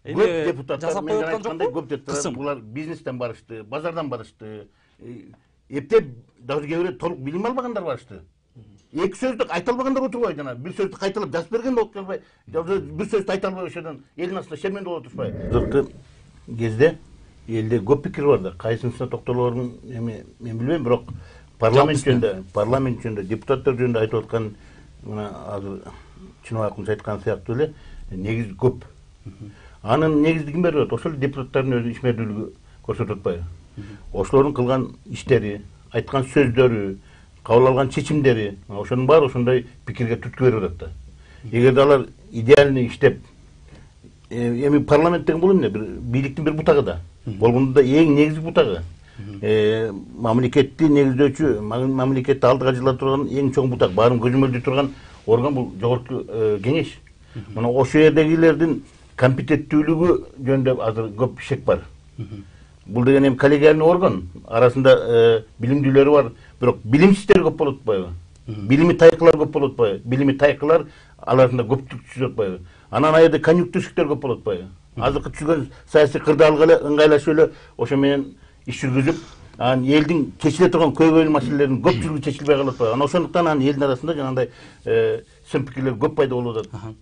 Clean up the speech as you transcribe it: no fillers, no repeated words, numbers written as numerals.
Эми депутаттар жасап мен коюп аткан айткандай жокпу? көп депутаттар Кысым. булар бизнестен барышты, базардан барышты. Эптеп даже кээ бирөө толук билим албагандар барышты. Эки сөздүк айта албагандар отурбайбы жана бир сөздү кайталап жазып берген болуп келбей, бир сөздү айта албай ошодон элдин астында шермендеп болуп отурбайбы. Азыркы кезде элде көп пикир бар да, кайсынысына токтолоорун эми мен билбейм, бирок парламент жөнүндө, депутаттар жөнүндө айтып аткан мына азыр Чыныбек акынчы айткан сыяктуу эле негиз көп. Анын негизин ким берип атат? Ошол депутаттардын өзү ишмердүүлүгү көрсөтүп атпайбы? Ошолордун кылган иштери, айткан сөздөрү, кабыл алган чечимдери, ошонун баары ошондой пикирге түрткү берип атат да. Эгерде алар идеальный иштеп, эми парламент деген бул эмне? Бир бийликтин бир бутагы да. Болгондо да эң негизги бутагы. Мамлекетти негиздөөчү, мамлекетти алдыга жылжыта турган эң чоң бутак, баарын көзөмөлдөй турган орган бул жогорку кеңеш. Мына ошол жердегилердин компетенттүүлүгү жөнүндө азыр көп шек бар. Бул деген эми коллегиальный орган, арасында билимдүүлөрү бар, бирок билимсиздер көп болуп атпайбы? Билими тайкылар көп болуп атпайбы? Билими тайкылар аларында көптүк түзүп атпайбы? Анан аерде конъюнктурщиктер көп болуп атпайбы? Азыркы түзгөн саясий кырдаалга эле ыңгайлашып эле ошо менен иш жүргүзүп, анан элдин чечиле турган көйгөйлүү маселелердин көпчүлүгү чечилбей калып атпайбы? Анан ошондуктан анан элдин арасында жанагындай сын пикирлер көп пайда болуп атат.